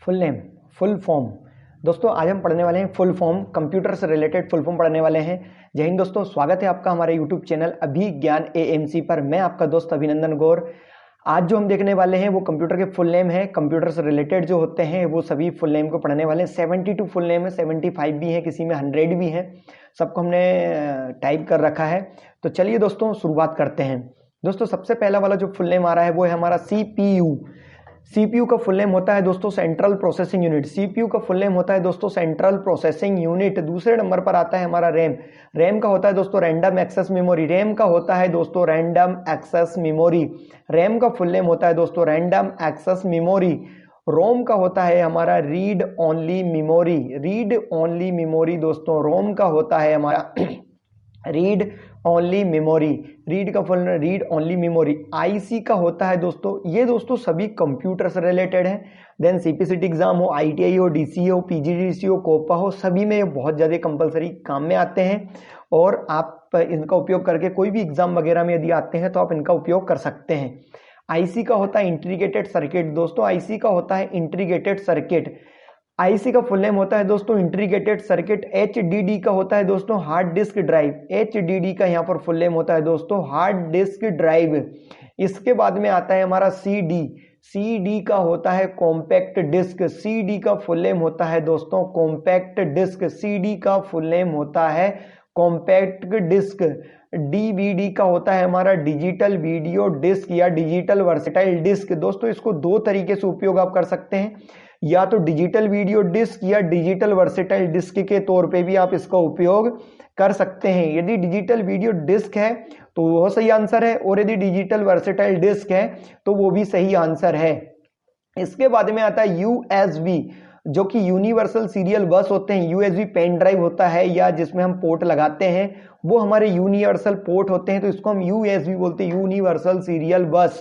Full name, full form. दोस्तों आज हम पढ़ने वाले हैं फुल फॉर्म, कंप्यूटर से रिलेटेड फुल फॉर्म पढ़ने वाले हैं। जय हिंद दोस्तों, स्वागत है आपका हमारे यूट्यूब चैनल अभिज्ञान AMC पर। मैं आपका दोस्त अभिनंदन गौर। आज जो हम देखने वाले हैं वो कंप्यूटर के फुल नेम है। कंप्यूटर से रिलेटेड जो होते हैं वो सभी फुल नेम को पढ़ने वाले हैं। 72 फुल नेम है, 75 भी है, किसी में 100 भी है। सबको हमने टाइप कर रखा है। तो चलिए दोस्तों शुरुआत करते हैं। दोस्तों सबसे पहला वाला जो फुल नेम आ रहा है वो है हमारा CPU। सीपीयू का फुल नेम होता है दोस्तों सेंट्रल प्रोसेसिंग यूनिट। सीपीयू का फुल नेम होता है दोस्तों सेंट्रल प्रोसेसिंग यूनिट। दूसरे नंबर पर आता है हमारा रैम। रैम का होता है दोस्तों रैंडम एक्सेस मेमोरी। रैम का होता है दोस्तों रैंडम एक्सेस मेमोरी। रैम का फुल नेम होता है दोस्तों रैंडम एक्सेस मेमोरी। रोम का होता है हमारा read only memory. Read only memory दोस्तों रोम का होता है हमारा रीड ओनली मेमोरी। रीड का full read only memory. IC का होता है दोस्तों, ये दोस्तों सभी कंप्यूटर से रिलेटेड है। देन CPCT एग्जाम हो, ITI हो, DCA हो, PGDCA हो, कोपा हो, सभी में ये बहुत ज़्यादा कंपलसरी काम में आते हैं और आप इनका उपयोग करके कोई भी एग्जाम वगैरह में यदि आते हैं तो आप इनका उपयोग कर सकते हैं। आईसी का होता है इंटीग्रेटेड सर्किट। दोस्तों आईसी का होता है इंटीग्रेटेड सर्किट। आईसी का फुल नेम होता है दोस्तों इंटीग्रेटेड सर्किट। HDD का होता है दोस्तों हार्ड डिस्क ड्राइव। HDD का यहाँ पर फुल नेम होता है दोस्तों हार्ड डिस्क ड्राइव। इसके बाद में आता है हमारा CD। CD का होता है कॉम्पैक्ट डिस्क। CD का फुल नेम होता है दोस्तों कॉम्पैक्ट डिस्क। CD का फुल नेम होता है कॉम्पैक्ट डिस्क। DVD का होता है हमारा डिजिटल वीडियो डिस्क या डिजिटल वर्सेटाइल डिस्क। दोस्तों इसको दो तरीके से उपयोग आप कर सकते हैं, या तो डिजिटल वीडियो डिस्क या डिजिटल वर्सेटाइल डिस्क के तौर पे भी आप इसका उपयोग कर सकते हैं। यदि डिजिटल वीडियो डिस्क है तो वो सही आंसर है, और यदि डिजिटल वर्सेटाइल डिस्क है तो वो भी सही आंसर है। इसके बाद में आता है USB, जो कि यूनिवर्सल सीरियल बस होते हैं। USB पेन ड्राइव होता है या जिसमें हम पोर्ट लगाते हैं वो हमारे यूनिवर्सल पोर्ट होते हैं, तो इसको हम USB बोलते हैं, यूनिवर्सल सीरियल बस।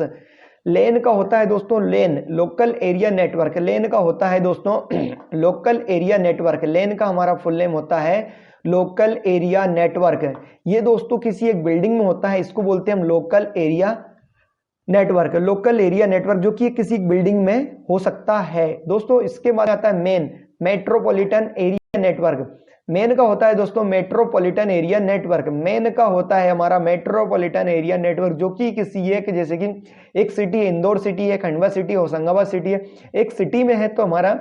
लेन का होता है दोस्तों लेन, लोकल एरिया नेटवर्क। लेन का होता है दोस्तों लोकल एरिया नेटवर्क। लेन का हमारा फुल नेम होता है लोकल एरिया नेटवर्क। ये दोस्तों किसी एक बिल्डिंग में होता है, इसको बोलते हैं हम local area network. Local area network जो कि किसी बिल्डिंग में हो सकता है। दोस्तों इसके बाद आता है main, metropolitan area network. Main का होता है दोस्तों मेट्रोपॉलिटन एरिया नेटवर्क। मेन का होता है हमारा मेट्रोपॉलिटन एरिया नेटवर्क, जो कि किसी एक, जैसे कि एक सिटी है, इंदौर सिटी है, खंडवा सिटी, होशंगाबाद सिटी है, एक सिटी में है तो हमारा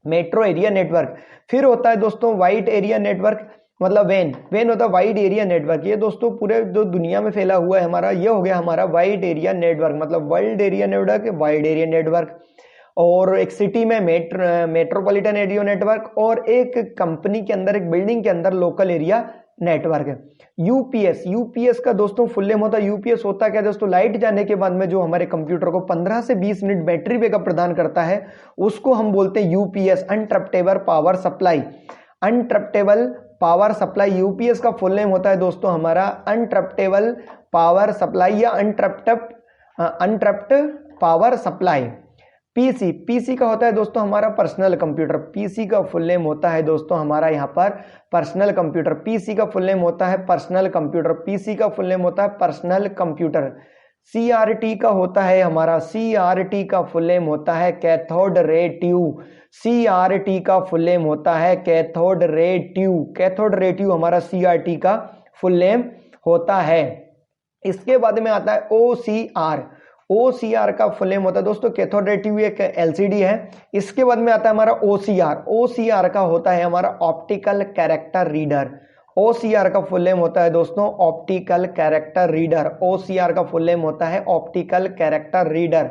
मेट्रो एरिया नेटवर्क। फिर होता है दोस्तों वाइड एरिया नेटवर्क, मतलब वैन होता है वाइड एरिया नेटवर्क। ये दोस्तों पूरे जो दुनिया में फैला हुआ है हमारा, ये हो गया हमारा वाइड एरिया नेटवर्क, मतलब world area network, wide area network. और एक सिटी में मेट्रोपॉलिटन एरिया नेटवर्क, और एक कंपनी के अंदर, एक बिल्डिंग के अंदर लोकल एरिया नेटवर्क है। यूपीएस का दोस्तों फुल नेम होता है, यूपीएस होता क्या दोस्तों, लाइट जाने के बाद में जो हमारे कंप्यूटर को 15 से 20 मिनट बैटरी बैकअप प्रदान करता है उसको हम बोलते हैं UPS, uninterruptible power supply. Uninterruptible power supply, UPS का फुल नेम होता है दोस्तों हमारा अनट्रप्टेबल पावर सप्लाई या अनट्रप्ट पावर सप्लाई। पीसी का होता है दोस्तों हमारा पर्सनल कंप्यूटर। पीसी का फुल नेम होता है दोस्तों हमारा यहाँ पर पर्सनल कंप्यूटर। पीसी का फुल नेम होता है पर्सनल कंप्यूटर। पीसी का फुल नेम होता है पर्सनल कंप्यूटर। CRT का होता है हमारा, CRT का फुल नेम होता है कैथोड रे ट्यूब। CRT का फुल नेम होता है cathode ray tube. Cathode ray tube हमारा CRT का फुल नेम होता है। इसके बाद में आता है OCR। OCR का फुल नेम होता है दोस्तों कैथोड रे ट्यूब, एक LCD है। इसके बाद में आता है हमारा OCR। OCR का होता है हमारा ऑप्टिकल कैरेक्टर रीडर। OCR का फुल नेम होता है दोस्तों ऑप्टिकल कैरेक्टर रीडर। OCR का फुल नेम होता है ऑप्टिकल कैरेक्टर रीडर।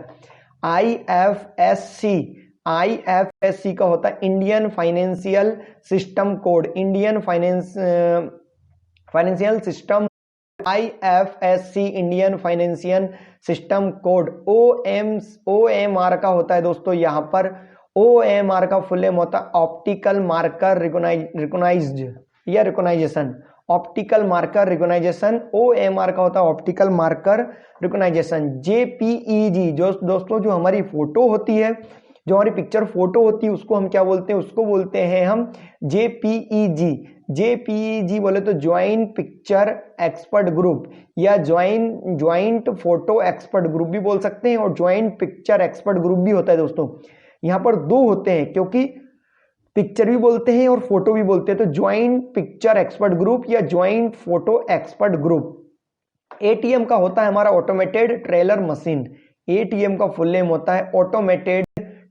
IFSC का होता है Indian financial system code. Indian financial system, IFSC Indian financial system code. OMR का होता है दोस्तों यहाँ पर, OMR का फुल नेम होता है ऑप्टिकल मार्कर रिकॉग्नाइज्ड या recognization. Optical marker recognization, OMR का होता है ऑप्टिकल मार्कर रिकॉग्नाइजेशन। JPEG, जो दोस्तों जो हमारी फोटो होती है, जो हमारी पिक्चर फोटो होती है उसको हम क्या बोलते हैं, उसको बोलते हैं हम JPEG। JPEG बोले तो ज्वाइंट पिक्चर एक्सपर्ट ग्रुप या ज्वाइंट फोटो एक्सपर्ट ग्रुप भी बोल सकते हैं, और ज्वाइंट पिक्चर एक्सपर्ट ग्रुप भी होता है दोस्तों। यहाँ पर दो होते हैं, क्योंकि पिक्चर भी बोलते हैं और फोटो भी बोलते हैं, तो ज्वाइंट पिक्चर एक्सपर्ट ग्रुप या joint photo expert group. ATM का होता है हमारा ऑटोमेटेड ट्रेलर मशीन। एटीएम का फुल नेम होता है ऑटोमेटेड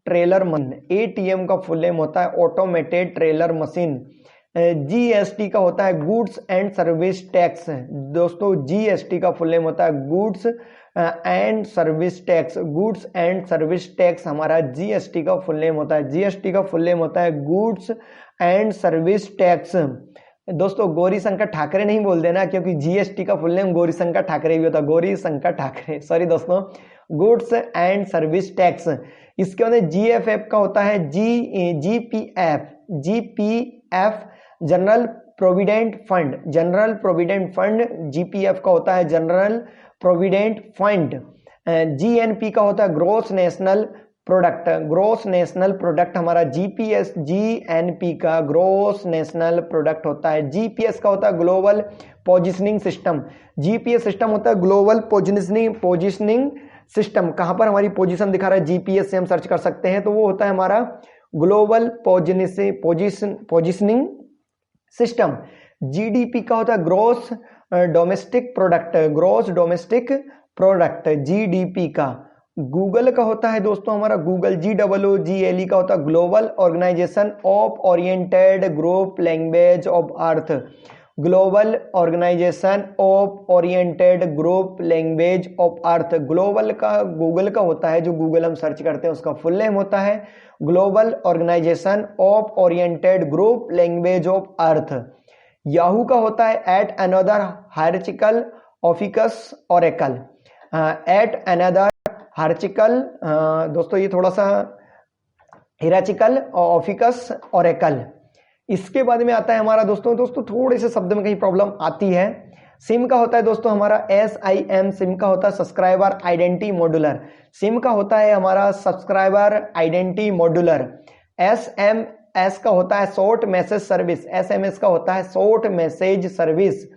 ट्रेलर मशीन। एटीएम का फुल नेम होता है ऑटोमेटेड ट्रेलर मशीन। जीएसटी का होता है गुड्स एंड सर्विस टैक्स। दोस्तों जीएसटी का फुल नेम होता है goods and service tax. Goods and service tax हमारा जीएसटी का फुल नेम होता है। जीएसटी का फुल नेम होता है गुड्स एंड सर्विस टैक्स। दोस्तों गौरी शंकर ठाकरे नहीं बोल देना, क्योंकि जीएसटी का फुल नेम गौरी शंकर ठाकरे भी होता है। गौरी शंकर ठाकरे, सॉरी दोस्तों, गुड्स एंड सर्विस टैक्स। इसके बाद जीएफएफ का होता है GPF. GPF general provident fund. General provident fund GPF का होता है जनरल प्रोविडेंट फंड। जीएनपी का होता है gross national product. Gross national product हमारा जीपीएस जीएनपी का ग्रोस नेशनल प्रोडक्ट होता है। जीपीएस का होता है global positioning system. GPS system होता है ग्लोबल पोजिशनिंग सिस्टम। कहां पर हमारी पोजीशन दिखा रहा है, जीपीएस से हम सर्च कर सकते हैं, तो वो होता है हमारा ग्लोबल पोजिशनिंग सिस्टम। जीडीपी का होता है gross domestic product. Gross domestic product GDP का। गूगल का होता है दोस्तों हमारा गूगल GOOGLE का होता है global organisation of oriented group language of earth. Global organisation of oriented group language of earth. Global का गूगल का होता है, जो गूगल हम सर्च करते हैं उसका फुल नेम होता है global organisation of oriented group language of earth. Yahoo का होता है yet another hierarchical officious oracle. Yet another hierarchical, दोस्तों ये थोड़ा सा हिराचिकल ऑफिकस ओरेकल। इसके बाद में आता है हमारा दोस्तों थोड़े से शब्द में कहीं प्रॉब्लम आती है। सिम का होता है दोस्तों हमारा SIM। सिम का होता है सब्सक्राइबर आइडेंटिटी मॉड्यूलर। सिम का होता है हमारा सब्सक्राइबर आइडेंटिटी मॉड्यूलर। SMS का होता है शॉर्ट मैसेज सर्विस। SMS का होता है शॉर्ट मैसेज सर्विस।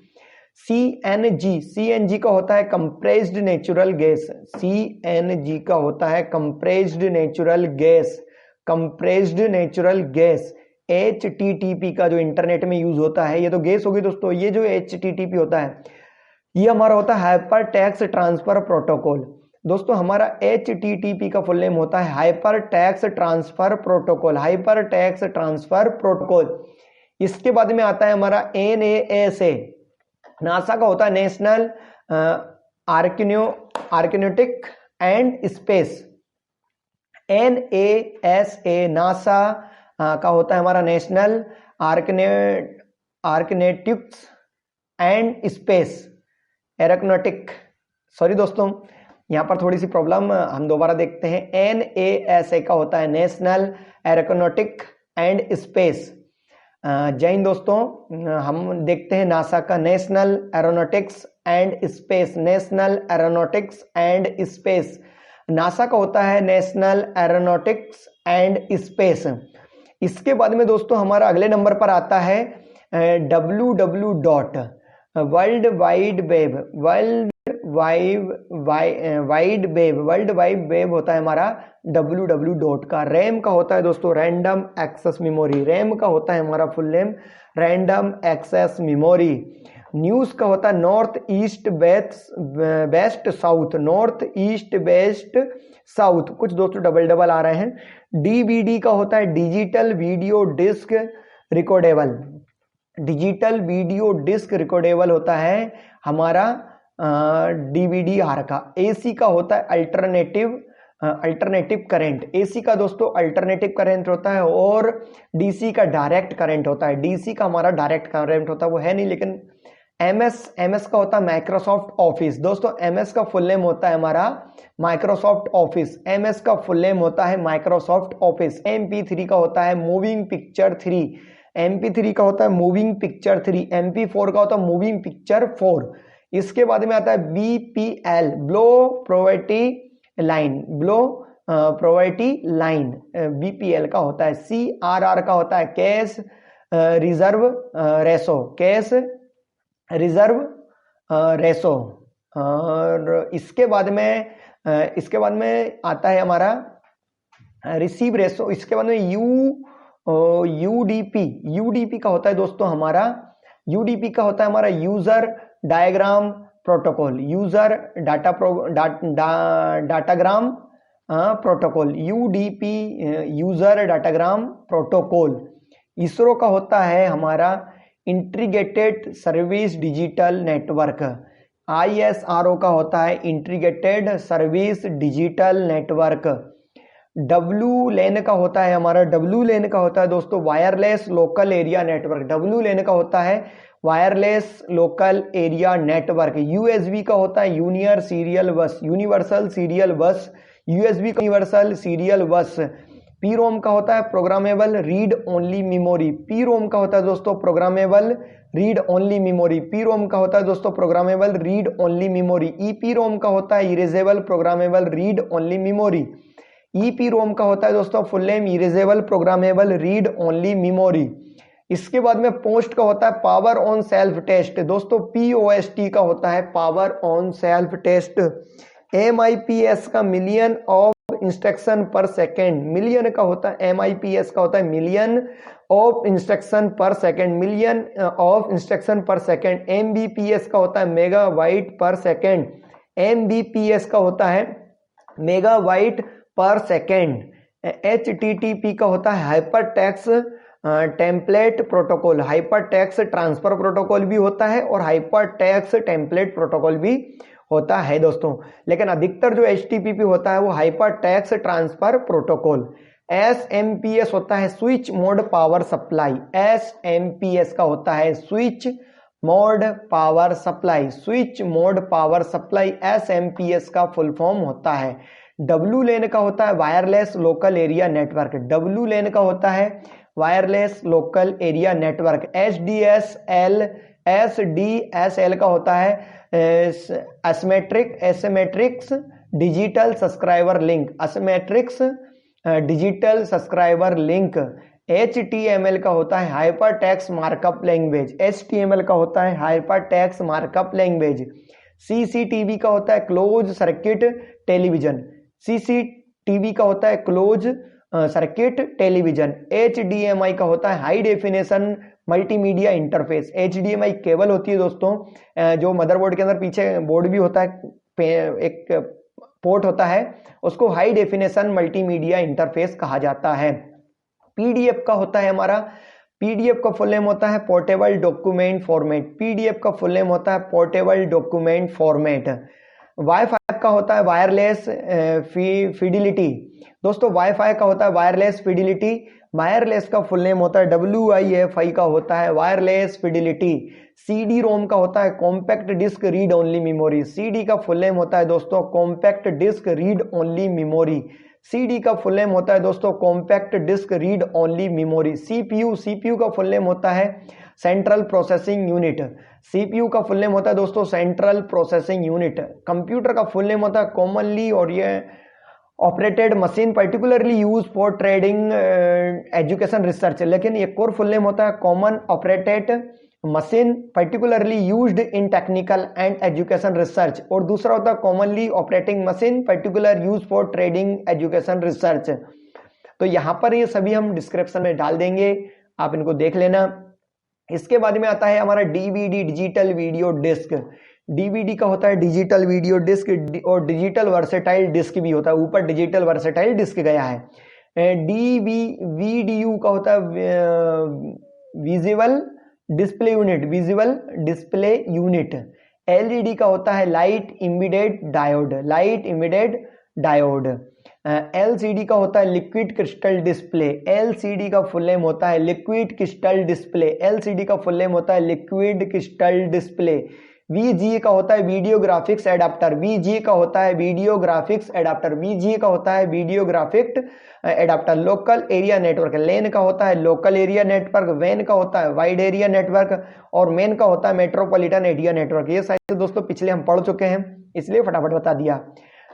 CNG का होता है कंप्रेस्ड नेचुरल गैस। CNG का होता है compressed natural gas. Compressed natural gas. HTTP का जो इंटरनेट में यूज होता है, ये तो गैस होगी दोस्तों। ये जो HTTP होता है ये हमारा होता है हाइपर टेक्स्ट ट्रांसफर प्रोटोकॉल। दोस्तों हमारा HTTP का फुल नेम होता है hyper text transfer protocol. Hyper text transfer protocol. इसके बाद में आता है हमारा NASA। नासा का होता है national aeronautic and space. NASA NASA का होता है हमारा national aeronautics and space aeronautic. Sorry दोस्तों यहाँ पर थोड़ी सी प्रॉब्लम, हम दोबारा देखते हैं। NASA का होता है नेशनल एरोनॉटिक एंड स्पेस। जय हिंद दोस्तों। हम देखते हैं नासा का national aeronautics and space. National aeronautics and space. NASA का होता है नेशनल एरोनॉटिक्स एंड स्पेस। इसके बाद में दोस्तों हमारा अगले नंबर पर आता है www dot world wide web. World wide web होता है हमारा www डॉट का। रैम का होता है दोस्तों रैंडम एक्सेस मेमोरी। रैम का होता है हमारा full name random access memory. News का होता है north east west south. North east west south. कुछ दोस्तों डबल आ रहे हैं। DVD का होता है digital video disc recordable. Digital video disc recordable होता है हमारा DVDR का। AC का होता है अल्टरनेटिव करंट। AC का दोस्तों अल्टरनेटिव करंट होता है और DC का डायरेक्ट करंट होता है। DC का हमारा डायरेक्ट करंट होता है, वो है नहीं, लेकिन MS का होता है माइक्रोसॉफ्ट ऑफिस। दोस्तों MS का फुल नेम होता है हमारा माइक्रोसॉफ्ट ऑफिस। MS का फुल नेम होता है माइक्रोसॉफ्ट ऑफिस। MP3 का होता है मूविंग पिक्चर 3। MP3 का होता है मूविंग पिक्चर 3। MP4 का होता है मूविंग पिक्चर 4। इसके बाद में आता है BPL blow poverty line. Blow poverty line BPL का होता है। CRR का होता है cash reserve ratio. Cash reserve ratio. और इसके बाद में आता है हमारा रिसीव रेशो। इसके बाद में यूडीपी का होता है दोस्तों हमारा, यूडीपी का होता है हमारा user diagram protocol, user datagram protocol, UDP user datagram protocol. ISRO का होता है हमारा integrated service digital network, ISRO का होता है integrated service digital network. W LAN का होता है हमारा, डब्ल्यू लेन का होता है दोस्तों wireless local area network, W LAN का होता है wireless local area network. USB का होता है universal serial bus, universal serial bus, USB का यूनिवर्सल सीरियल बस। पीरोम का होता है programmable read only memory, PROM का होता है दोस्तों programmable read only memory, PROM का होता है दोस्तों programmable read only memory. EPROM का होता है erasable programmable read only memory, EPROM का होता है दोस्तों full name erasable programmable read only memory. इसके बाद में पोस्ट का होता है पावर ऑन सेल्फ टेस्ट, दोस्तों POST का होता है power on self test. MIPS का million of instruction per second, million का होता है MIPS का होता है million of instruction per second, million of instruction per second. MBPS का होता है मेगाबाइट पर सेकेंड, MBPS का होता है मेगाबाइट पर सेकेंड। HTTP का होता है hyper text template protocol, hyper text transfer protocol भी होता है और हाइपर टेक्स्ट टेम्पलेट प्रोटोकॉल भी होता है दोस्तों, लेकिन अधिकतर जो HTTP होता है वो hyper text transfer protocol. SMPS होता है switch mode power supply, SMPS का होता है switch mode power supply, switch mode power supply SMPS का फुल फॉर्म होता है। डब्ल्यू लेन का होता है wireless local area network, W LAN का होता है wireless local area network. SDSL का होता है asymmetrics digital subscriber link, asymmetrics digital subscriber link. HTML का होता है hyper text markup language, HTML का होता है hyper text markup language. CCTV का होता है क्लोज सर्किट टेलीविजन, CCTV का होता है क्लोज सर्किट टेलीविजन। HDMI का होता है high definition multimedia interface, HDMI cable होती है दोस्तों जो मदरबोर्ड के अंदर पीछे बोर्ड भी होता है, एक पोर्ट होता है, उसको हाई डेफिनेशन मल्टीमीडिया इंटरफेस कहा जाता है। PDF का होता है हमारा, PDF का फुल नेम होता है पोर्टेबल डॉक्यूमेंट फॉर्मेट, PDF का फुल नेम होता है पोर्टेबल डॉक्यूमेंट फॉर्मेट। वाईफाई का होता है वायरलेस फिडिलिटी, दोस्तों वाईफाई का होता है वायरलेस फिडिलिटी, वायरलेस का फुल नेम होता है WIFI का होता है वायरलेस फिडिलिटी। CD रोम का होता है compact disc read only memory, CD का फुल नेम होता है दोस्तों compact disc read only memory, CD का फुल नेम होता है दोस्तों compact disc read only memory. CPU का फुल नेम होता है सेंट्रल प्रोसेसिंग यूनिट, CPU का फुल नेम होता है दोस्तों सेंट्रल प्रोसेसिंग यूनिट। कंप्यूटर का फुल नेम होता है कॉमनली और ये operated machine particularly use for trading education research, लेकिन एक और फुल नेम होता है common operated machine particularly used in technical and education research, और दूसरा होता है commonly operating machine particular use for trading education research. तो यहाँ पर ये सभी हम डिस्क्रिप्शन में डाल देंगे, आप इनको देख लेना। इसके बाद में आता है हमारा DVD digital video disc, DVD का होता है डिजिटल वीडियो डिस्क और डिजिटल वर्सेटाइल डिस्क भी होता है, यूपर डिजिटल वर्सेटाइल डिस्क गया है। VDU का होता है visual display unit, visual display unit. LED का होता है light immediate diode, light immediate diode. LCD का होता है लिक्विड क्रिस्टल डिस्प्ले, LCD का फुल नेम होता है लिक्विड क्रिस्टल डिस्प्ले, LCD का फुल नेम होता है लिक्विड क्रिस्टल डिस्प्ले। VGA का होता है वीडियो ग्राफिक्स एडाप्टर, VGA का होता है वीडियो ग्राफिक्स एडाप्टर, VGA का होता है video graphics adapter. Local area network, LAN का होता है लोकल एरिया नेटवर्क, WAN का होता है वाइड एरिया नेटवर्क और MEN का होता है मेट्रोपॉलिटन एरिया नेटवर्क। ये सारे दोस्तों पिछले हम पढ़ चुके हैं, इसलिए फटाफट बता दिया।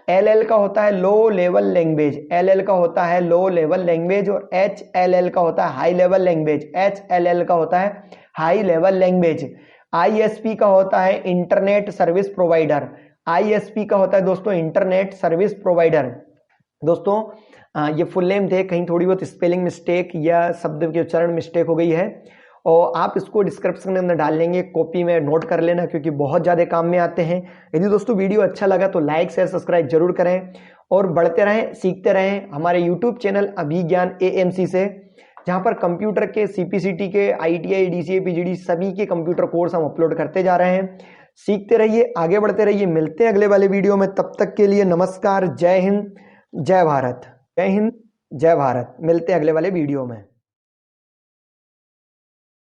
LL का होता है लो लेवल लैंग्वेज, LL का होता है लो लेवल लैंग्वेज और HLL का होता है हाई लेवल लैंग्वेज, HLL का होता है हाई लेवल लैंग्वेज। ISP का होता है इंटरनेट सर्विस प्रोवाइडर, ISP का होता है दोस्तों इंटरनेट सर्विस प्रोवाइडर। दोस्तों ये फुल नेम थे, कहीं थोड़ी बहुत स्पेलिंग मिस्टेक या शब्द के उच्चारण मिस्टेक हो गई है और आप इसको डिस्क्रिप्शन में अंदर डाल लेंगे, कॉपी में नोट कर लेना क्योंकि बहुत ज़्यादा काम में आते हैं। यदि दोस्तों वीडियो अच्छा लगा तो लाइक शेयर सब्सक्राइब जरूर करें और बढ़ते रहें, सीखते रहें हमारे यूट्यूब चैनल अभिज्ञान AMC से, जहाँ पर कंप्यूटर के CPCT के ITI DCA PGD सभी के कंप्यूटर कोर्स हम अपलोड करते जा रहे हैं। सीखते रहिए, आगे बढ़ते रहिए, मिलते हैं अगले वाले वीडियो में। तब तक के लिए नमस्कार, जय हिंद, जय भारत। जय हिंद, जय भारत। मिलते हैं अगले वाले वीडियो में।